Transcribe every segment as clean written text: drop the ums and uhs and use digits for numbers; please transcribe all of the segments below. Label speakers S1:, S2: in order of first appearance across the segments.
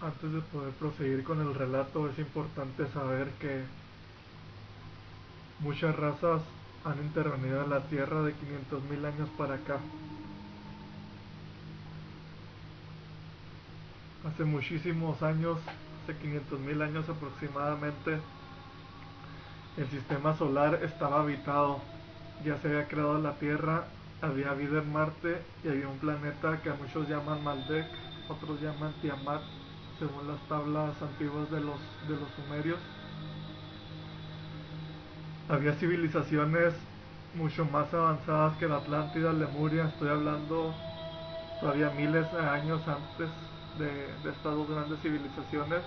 S1: Antes de poder proseguir con el relato, es importante saber que muchas razas han intervenido en la Tierra de 500.000 años para acá. Hace muchísimos años, hace 500.000 años aproximadamente, el sistema solar estaba habitado. Ya se había creado la Tierra, había vida en Marte y había un planeta que a muchos llaman Maldek, otros llaman Tiamat, según las tablas antiguas de los sumerios. Había civilizaciones mucho más avanzadas que la Atlántida, Lemuria. Estoy hablando todavía miles de años antes de estas dos grandes civilizaciones.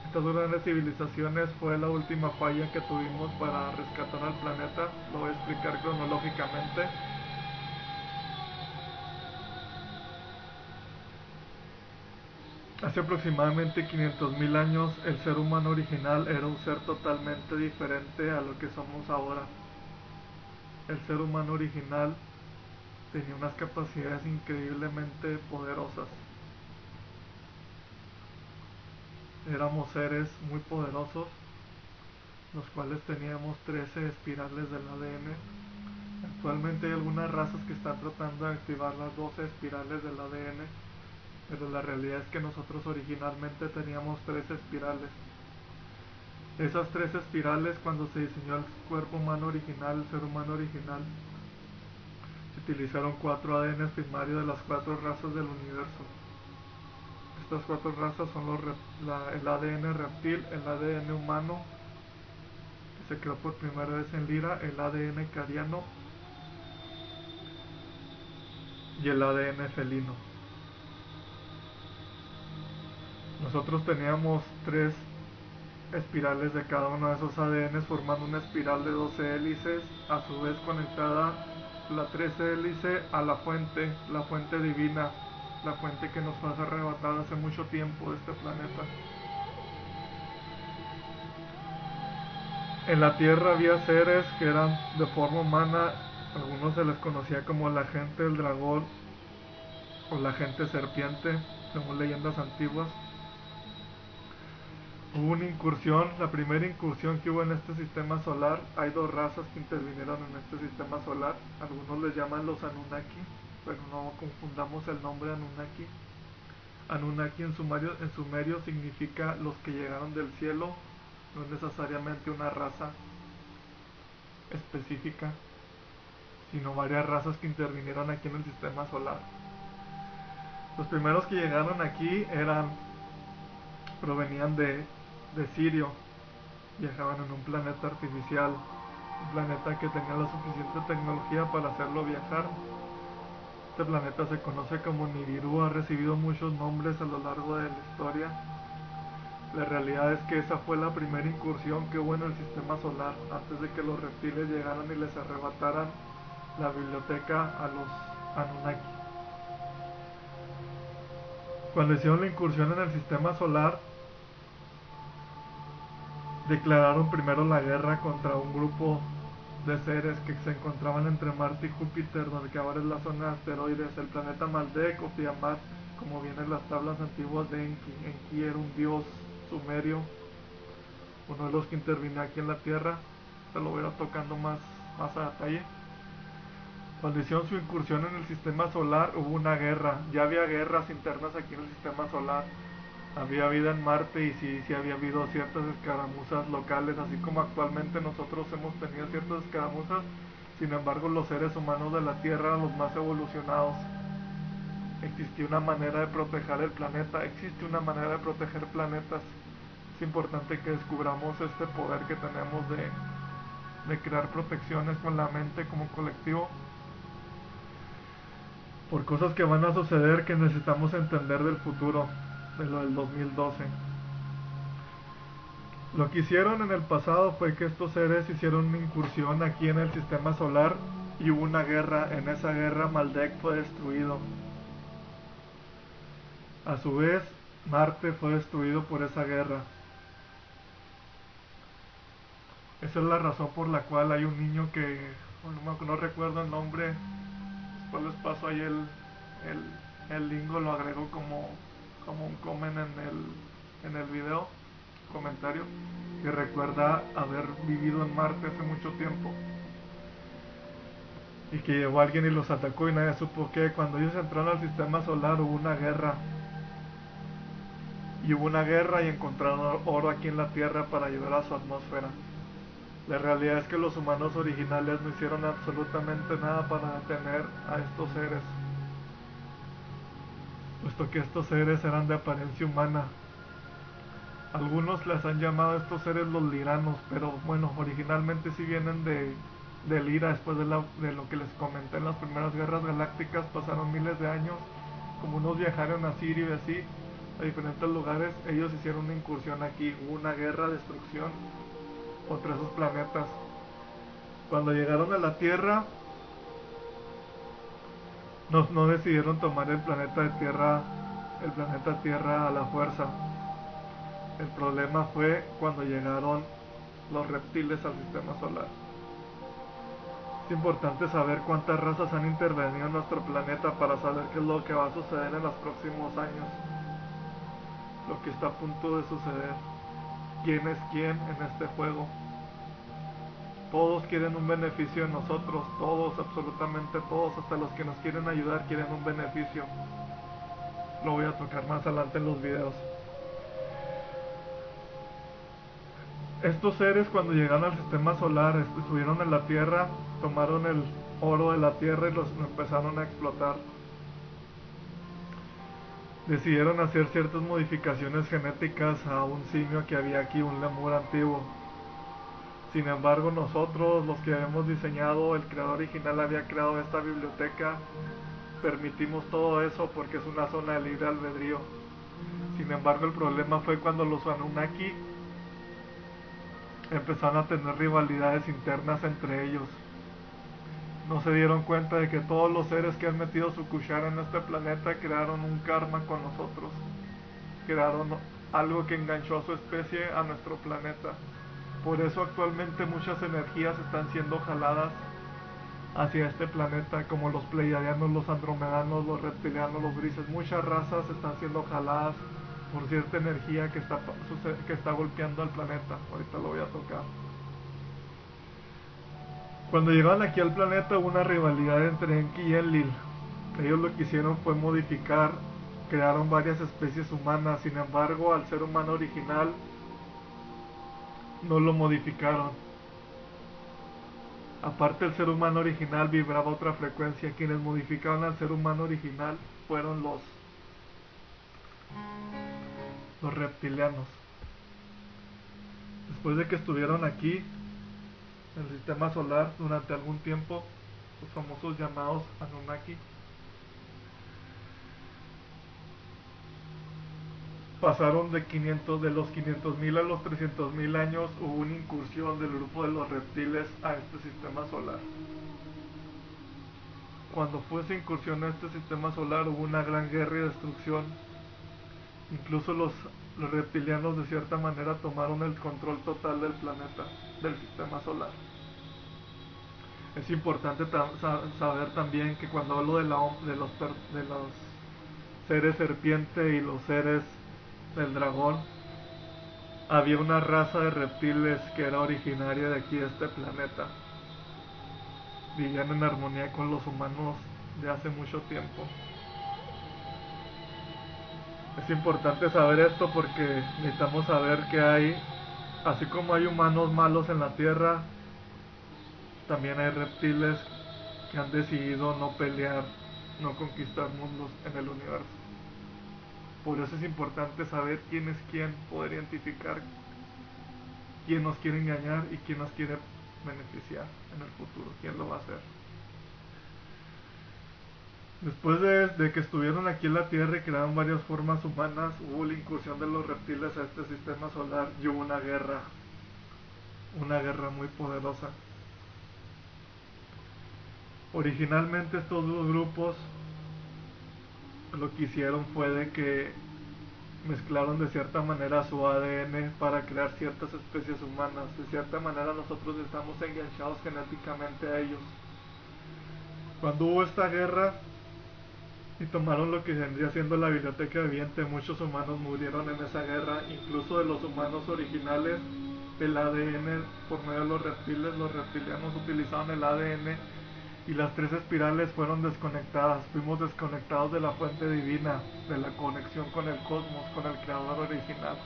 S1: Estas dos grandes civilizaciones fue la última falla que tuvimos para rescatar al planeta. Lo voy a explicar cronológicamente. Hace aproximadamente 500.000 años el ser humano original era un ser totalmente diferente a lo que somos ahora. El ser humano original tenía unas capacidades increíblemente poderosas. Éramos seres muy poderosos, los cuales teníamos 13 espirales del ADN. Actualmente hay algunas razas que están tratando de activar las 12 espirales del ADN, pero la realidad es que nosotros originalmente teníamos 13 espirales. Esas 13 espirales, cuando se diseñó el cuerpo humano original, el ser humano original, se utilizaron 4 ADN primarios de las 4 razas del universo. Estas 4 razas son el ADN reptil, el ADN humano, que se creó por primera vez en Lira, el ADN cariano y el ADN felino. Nosotros teníamos 3 espirales de cada uno de esos ADNs formando una espiral de 12 hélices, a su vez conectada la 13 hélice a la fuente divina, la fuente que nos fue arrebatada hace mucho tiempo de este planeta. En la Tierra había seres que eran de forma humana, algunos se les conocía como la gente del dragón o la gente serpiente, según leyendas antiguas. Hubo una incursión, la primera incursión que hubo en este sistema solar. Hay 2 razas que intervinieron en este sistema solar. Algunos les llaman los Anunnaki, pero no confundamos el nombre Anunnaki. Anunnaki en sumerio significa los que llegaron del cielo, no es necesariamente una raza específica, sino varias razas que intervinieron aquí en el sistema solar. Los primeros que llegaron aquí provenían de Sirio, viajaban en un planeta artificial, un planeta que tenía la suficiente tecnología para hacerlo viajar. Este planeta se conoce como Nibiru, ha recibido muchos nombres a lo largo de la historia. La realidad es que esa fue la primera incursión que hubo en el sistema solar, antes de que los reptiles llegaran y les arrebataran la biblioteca a los Anunnaki. Cuando hicieron la incursión en el sistema solar, declararon primero la guerra contra un grupo de seres que se encontraban entre Marte y Júpiter, donde que ahora es la zona de asteroides, el planeta Maldek o Tiamat, como vienen las tablas antiguas de Enki. Enki era un dios sumerio, uno de los que intervino aquí en la Tierra. Se lo voy a ir tocando más a detalle. Cuando hicieron su incursión en el sistema solar hubo una guerra. Ya había guerras internas aquí en el sistema solar. Había vida en Marte y sí había habido ciertas escaramuzas locales, así como actualmente nosotros hemos tenido ciertas escaramuzas. Sin embargo, los seres humanos de la Tierra eran los más evolucionados. Existía una manera de proteger el planeta, existe una manera de proteger planetas. Es importante que descubramos este poder que tenemos de crear protecciones con la mente como colectivo por cosas que van a suceder que necesitamos entender del futuro, de lo del 2012. Lo que hicieron en el pasado fue que estos seres hicieron una incursión aquí en el sistema solar y hubo una guerra. En esa guerra Maldek fue destruido. A su vez, Marte fue destruido por esa guerra. Esa es la razón por la cual hay un niño que, bueno, no recuerdo el nombre, después les paso ahí el lingo, lo agregó como un comen en el video, comentario, que recuerda haber vivido en Marte hace mucho tiempo y que llegó alguien y los atacó y nadie supo qué. Cuando ellos entraron al sistema solar hubo una guerra, y encontraron oro aquí en la Tierra para ayudar a su atmósfera. La realidad es que los humanos originales no hicieron absolutamente nada para detener a estos seres, puesto que estos seres eran de apariencia humana. Algunos les han llamado a estos seres los liranos, pero bueno, originalmente sí vienen de Lira. Después de lo que les comenté en las primeras guerras galácticas, pasaron miles de años, como unos viajaron a Sirio y así, a diferentes lugares. Ellos hicieron una incursión aquí, hubo una guerra, destrucción contra esos planetas. Cuando llegaron a la Tierra, no decidieron tomar el planeta Tierra a la fuerza. El problema fue cuando llegaron los reptiles al sistema solar. Es importante saber cuántas razas han intervenido en nuestro planeta para saber qué es lo que va a suceder en los próximos años, lo que está a punto de suceder, quién es quién en este juego. Todos quieren un beneficio de nosotros, todos, absolutamente todos, hasta los que nos quieren ayudar quieren un beneficio. Lo voy a tocar más adelante en los videos. Estos seres, cuando llegaron al sistema solar, estuvieron en la Tierra, tomaron el oro de la Tierra y los empezaron a explotar. Decidieron hacer ciertas modificaciones genéticas a un simio que había aquí, un lemur antiguo. Sin embargo, nosotros, los que habíamos diseñado, el creador original había creado esta biblioteca, permitimos todo eso porque es una zona de libre albedrío. Sin embargo, el problema fue cuando los Anunnaki empezaron a tener rivalidades internas entre ellos. No se dieron cuenta de que todos los seres que han metido su cuchara en este planeta crearon un karma con nosotros. Crearon algo que enganchó a su especie a nuestro planeta. Por eso actualmente muchas energías están siendo jaladas hacia este planeta, como los pleiadianos, los andromedanos, los reptilianos, los grises. Muchas razas están siendo jaladas por cierta energía que está golpeando al planeta. Ahorita lo voy a tocar. Cuando llegaron aquí al planeta hubo una rivalidad entre Enki y Enlil. Ellos lo que hicieron fue modificar, crearon varias especies humanas. Sin embargo, al ser humano original no lo modificaron. Aparte, el ser humano original vibraba otra frecuencia. Quienes modificaron al ser humano original fueron los reptilianos. Después de que estuvieron aquí en el sistema solar durante algún tiempo, los famosos llamados Anunnaki, pasaron de los 500.000 a los 300.000 años. Hubo una incursión del grupo de los reptiles a este sistema solar. Cuando fue esa incursión a este sistema solar hubo una gran guerra y destrucción. Incluso los reptilianos de cierta manera tomaron el control total del planeta, del sistema solar. Es importante saber también que cuando hablo de los seres serpiente y los seres del dragón, había una raza de reptiles que era originaria de aquí, de este planeta. Vivían en armonía con los humanos de hace mucho tiempo. Es importante saber esto porque necesitamos saber que así como hay humanos malos en la Tierra, también hay reptiles que han decidido no pelear, no conquistar mundos en el universo. Por eso es importante saber quién es quién, poder identificar quién nos quiere engañar y quién nos quiere beneficiar en el futuro, quién lo va a hacer. Después de que estuvieron aquí en la Tierra y crearon varias formas humanas, hubo la incursión de los reptiles a este sistema solar y hubo una guerra muy poderosa. Originalmente estos dos grupos lo que hicieron fue de que mezclaron de cierta manera su ADN para crear ciertas especies humanas. De cierta manera nosotros estamos enganchados genéticamente a ellos. Cuando hubo esta guerra y tomaron lo que vendría siendo la biblioteca viviente. Muchos humanos murieron en esa guerra, incluso de los humanos originales. El ADN por medio de los reptilianos utilizaban el ADN y las tres espirales fueron desconectadas. Fuimos desconectados de la fuente divina, de la conexión con el cosmos, con el creador original.